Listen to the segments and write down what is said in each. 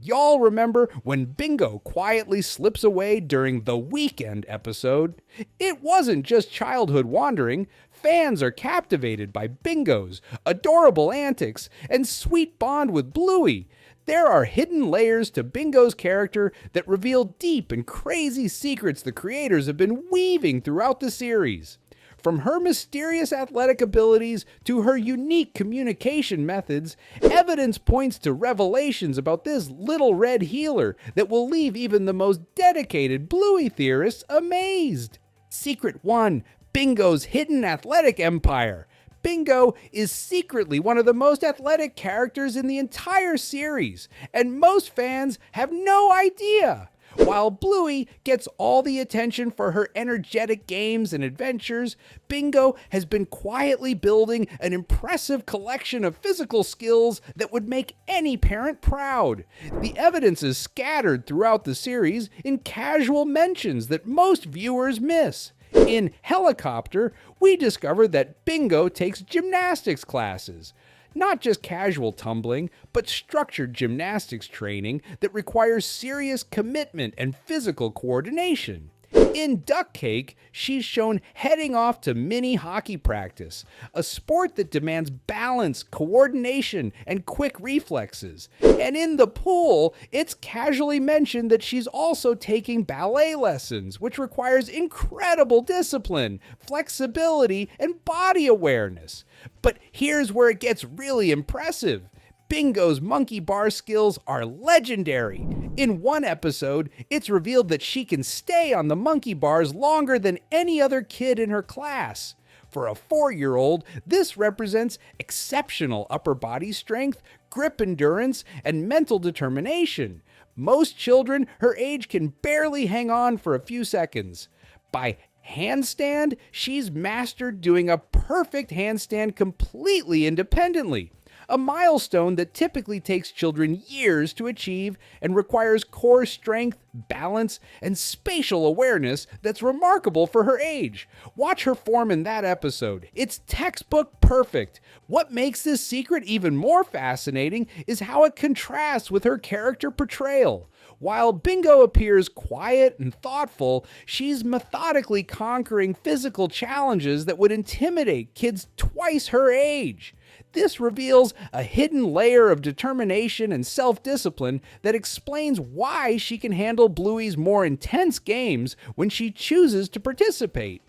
Y'all remember when Bingo quietly slips away during the weekend episode? It wasn't just childhood wandering. Fans are captivated by Bingo's adorable antics and sweet bond with Bluey. There are hidden layers to Bingo's character that reveal deep and crazy secrets the creators have been weaving throughout the series. From her mysterious athletic abilities to her unique communication methods, evidence points to revelations about this little red healer that will leave even the most dedicated Bluey theorists amazed. Secret 1: Bingo's hidden athletic empire. Bingo is secretly one of the most athletic characters in the entire series, and most fans have no idea. While Bluey gets all the attention for her energetic games and adventures, Bingo has been quietly building an impressive collection of physical skills that would make any parent proud. The evidence is scattered throughout the series in casual mentions that most viewers miss. In Helicopter, we discover that Bingo takes gymnastics classes. Not just casual tumbling, but structured gymnastics training that requires serious commitment and physical coordination. In Duck Cake, she's shown heading off to mini hockey practice, a sport that demands balance, coordination, and quick reflexes. And in The Pool, it's casually mentioned that she's also taking ballet lessons, which requires incredible discipline, flexibility, and body awareness. But here's where it gets really impressive. Bingo's monkey bar skills are legendary. In one episode, it's revealed that she can stay on the monkey bars longer than any other kid in her class. For a 4-year-old, this represents exceptional upper body strength, grip endurance, and mental determination. Most children her age can barely hang on for a few seconds. By handstand, she's mastered doing a perfect handstand completely independently. A milestone that typically takes children years to achieve and requires core strength, balance, and spatial awareness that's remarkable for her age. Watch her form in that episode. It's textbook perfect. What makes this secret even more fascinating is how it contrasts with her character portrayal. While Bingo appears quiet and thoughtful, she's methodically conquering physical challenges that would intimidate kids twice her age. This reveals a hidden layer of determination and self-discipline that explains why she can handle Bluey's more intense games when she chooses to participate.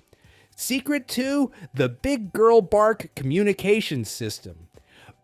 Secret 2: the Big Girl Bark communication system.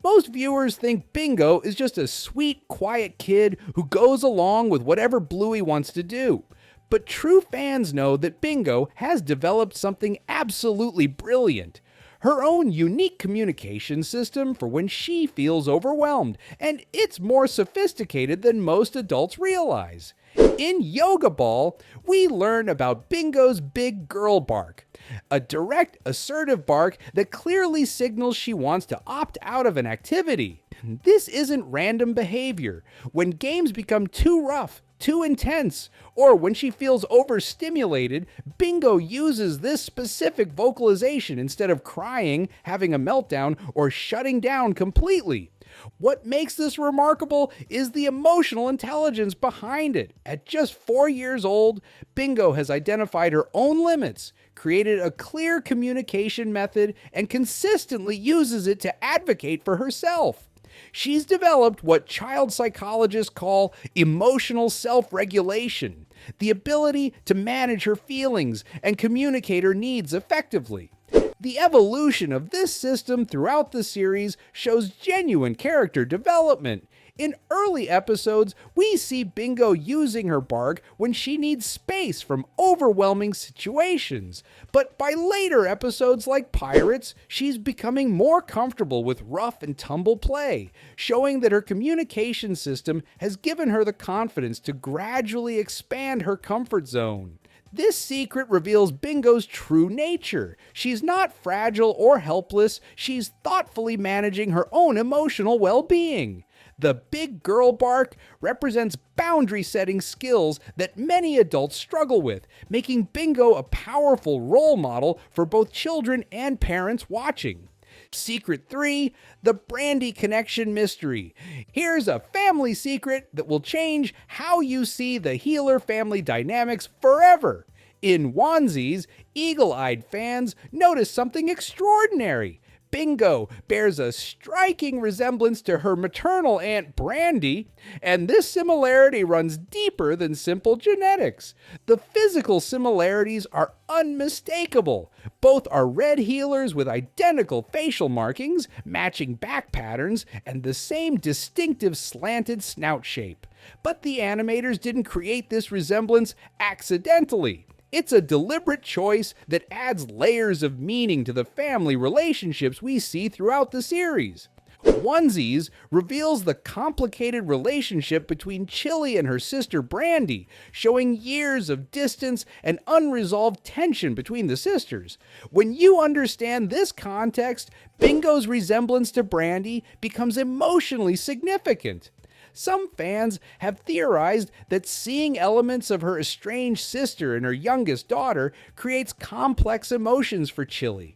Most viewers think Bingo is just a sweet, quiet kid who goes along with whatever Bluey wants to do. But true fans know that Bingo has developed something absolutely brilliant. Her own unique communication system for when she feels overwhelmed, and it's more sophisticated than most adults realize. In Yoga Ball, we learn about Bingo's Big Girl Bark, a direct, assertive bark that clearly signals she wants to opt out of an activity. This isn't random behavior. When games become too rough, too intense, or when she feels overstimulated, Bingo uses this specific vocalization instead of crying, having a meltdown, or shutting down completely. What makes this remarkable is the emotional intelligence behind it. At just 4 years old, Bingo has identified her own limits, created a clear communication method, and consistently uses it to advocate for herself. She's developed what child psychologists call emotional self-regulation, the ability to manage her feelings and communicate her needs effectively. The evolution of this system throughout the series shows genuine character development. In early episodes, we see Bingo using her bark when she needs space from overwhelming situations. But by later episodes like Pirates, she's becoming more comfortable with rough and tumble play, showing that her communication system has given her the confidence to gradually expand her comfort zone. This secret reveals Bingo's true nature. She's not fragile or helpless, she's thoughtfully managing her own emotional well-being. The Big Girl Bark represents boundary-setting skills that many adults struggle with, making Bingo a powerful role model for both children and parents watching. Secret 3, the Brandy connection mystery. Here's a family secret that will change how you see the healer family dynamics forever. In Onesies, eagle-eyed fans notice something extraordinary. Bingo bears a striking resemblance to her maternal aunt Brandy, and this similarity runs deeper than simple genetics. The physical similarities are unmistakable. Both are red healers with identical facial markings, matching back patterns, and the same distinctive slanted snout shape. But the animators didn't create this resemblance accidentally. It's a deliberate choice that adds layers of meaning to the family relationships we see throughout the series. Onesies reveals the complicated relationship between Chili and her sister Brandy, showing years of distance and unresolved tension between the sisters. When you understand this context, Bingo's resemblance to Brandy becomes emotionally significant. Some fans have theorized that seeing elements of her estranged sister and her youngest daughter creates complex emotions for Chili.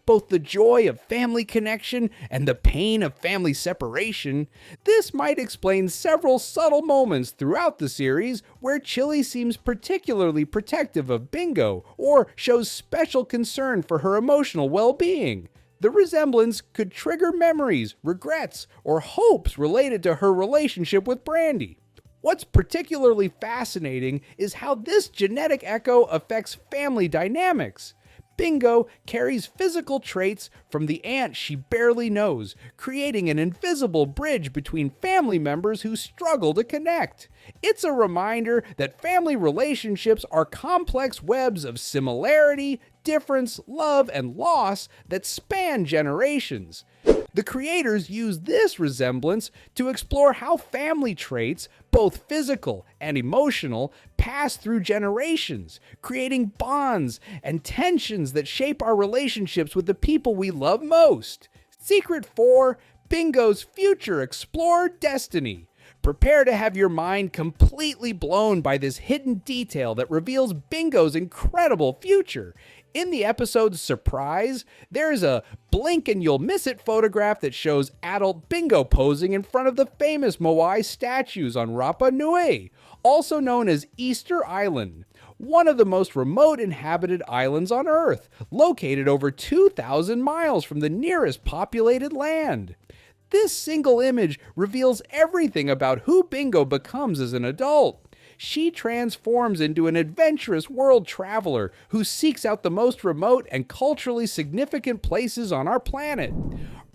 Both the joy of family connection and the pain of family separation. This might explain several subtle moments throughout the series where Chili seems particularly protective of Bingo or shows special concern for her emotional well-being. The resemblance could trigger memories, regrets, or hopes related to her relationship with Brandy. What's particularly fascinating is how this genetic echo affects family dynamics. Bingo carries physical traits from the aunt she barely knows, creating an invisible bridge between family members who struggle to connect. It's a reminder that family relationships are complex webs of similarity, difference, love, and loss that span generations. The creators use this resemblance to explore how family traits, both physical and emotional, pass through generations, creating bonds and tensions that shape our relationships with the people we love most. Secret 4, Bingo's future explorer destiny. Prepare to have your mind completely blown by this hidden detail that reveals Bingo's incredible future. In the episode Surprise, there's a blink and you'll miss it photograph that shows adult Bingo posing in front of the famous Moai statues on Rapa Nui, also known as Easter Island, one of the most remote inhabited islands on Earth, located over 2,000 miles from the nearest populated land. This single image reveals everything about who Bingo becomes as an adult. She transforms into an adventurous world traveler who seeks out the most remote and culturally significant places on our planet.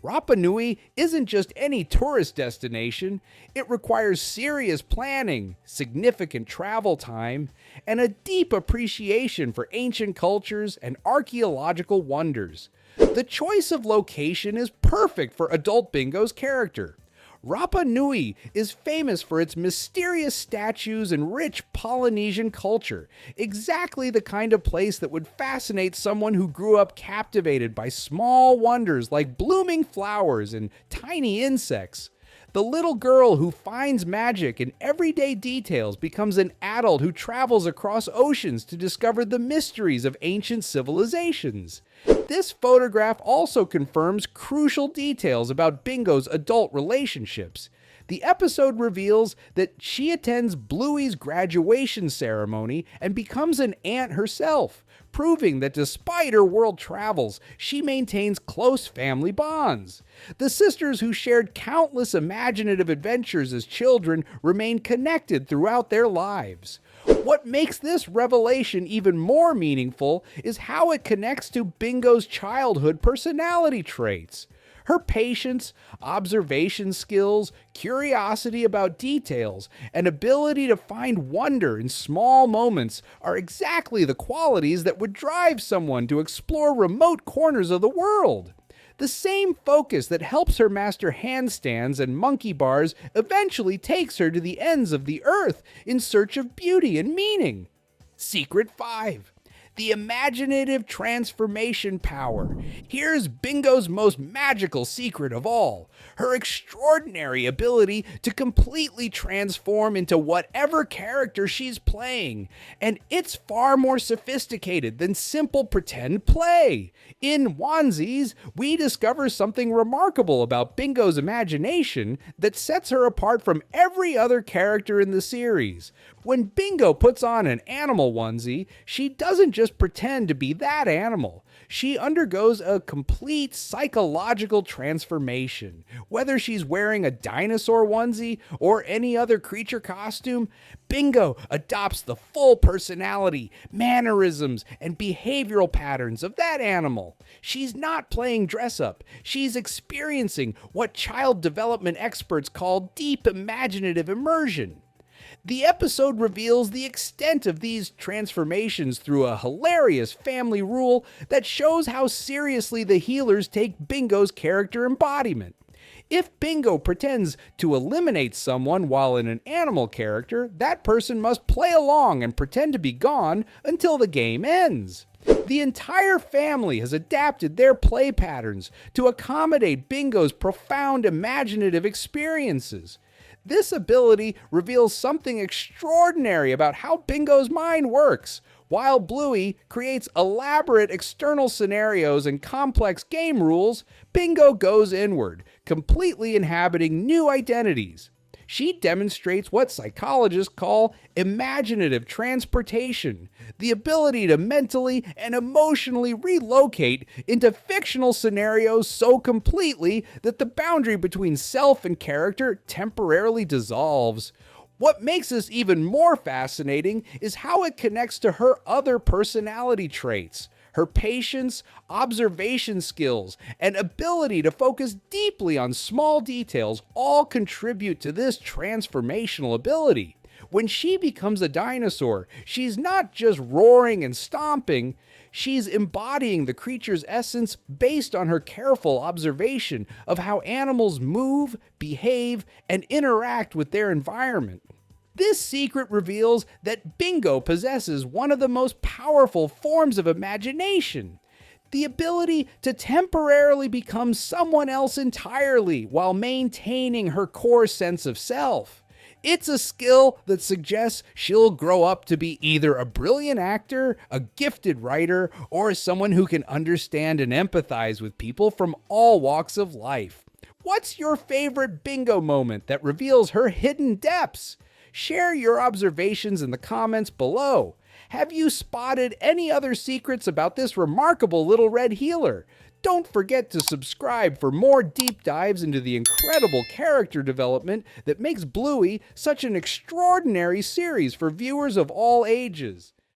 Rapa Nui isn't just any tourist destination. It requires serious planning, significant travel time, and a deep appreciation for ancient cultures and archaeological wonders. The choice of location is perfect for adult Bingo's character. Rapa Nui is famous for its mysterious statues and rich Polynesian culture, exactly the kind of place that would fascinate someone who grew up captivated by small wonders like blooming flowers and tiny insects. The little girl who finds magic in everyday details becomes an adult who travels across oceans to discover the mysteries of ancient civilizations. This photograph also confirms crucial details about Bingo's adult relationships. The episode reveals that she attends Bluey's graduation ceremony and becomes an aunt herself, proving that despite her world travels, she maintains close family bonds. The sisters who shared countless imaginative adventures as children remain connected throughout their lives. What makes this revelation even more meaningful is how it connects to Bingo's childhood personality traits. Her patience, observation skills, curiosity about details, and ability to find wonder in small moments are exactly the qualities that would drive someone to explore remote corners of the world. The same focus that helps her master handstands and monkey bars eventually takes her to the ends of the earth in search of beauty and meaning. Secret 5. The imaginative transformation power. Here's Bingo's most magical secret of all, her extraordinary ability to completely transform into whatever character she's playing. And it's far more sophisticated than simple pretend play. In Onesies, we discover something remarkable about Bingo's imagination that sets her apart from every other character in the series. When Bingo puts on an animal onesie, she doesn't just pretend to be that animal. She undergoes a complete psychological transformation. Whether she's wearing a dinosaur onesie or any other creature costume, Bingo adopts the full personality, mannerisms, and behavioral patterns of that animal. She's not playing dress-up. She's experiencing what child development experts call deep imaginative immersion. The episode reveals the extent of these transformations through a hilarious family rule that shows how seriously the healers take Bingo's character embodiment. If Bingo pretends to eliminate someone while in an animal character, that person must play along and pretend to be gone until the game ends. The entire family has adapted their play patterns to accommodate Bingo's profound imaginative experiences. This ability reveals something extraordinary about how Bingo's mind works. While Bluey creates elaborate external scenarios and complex game rules, Bingo goes inward, completely inhabiting new identities. She demonstrates what psychologists call imaginative transportation, the ability to mentally and emotionally relocate into fictional scenarios so completely that the boundary between self and character temporarily dissolves. What makes this even more fascinating is how it connects to her other personality traits. Her patience, observation skills, and ability to focus deeply on small details all contribute to this transformational ability. When she becomes a dinosaur, she's not just roaring and stomping, she's embodying the creature's essence based on her careful observation of how animals move, behave, and interact with their environment. This secret reveals that Bingo possesses one of the most powerful forms of imagination, the ability to temporarily become someone else entirely while maintaining her core sense of self. It's a skill that suggests she'll grow up to be either a brilliant actor, a gifted writer, or someone who can understand and empathize with people from all walks of life. What's your favorite Bingo moment that reveals her hidden depths? Share your observations in the comments below. Have you spotted any other secrets about this remarkable little red healer? Don't forget to subscribe for more deep dives into the incredible character development that makes Bluey such an extraordinary series for viewers of all ages.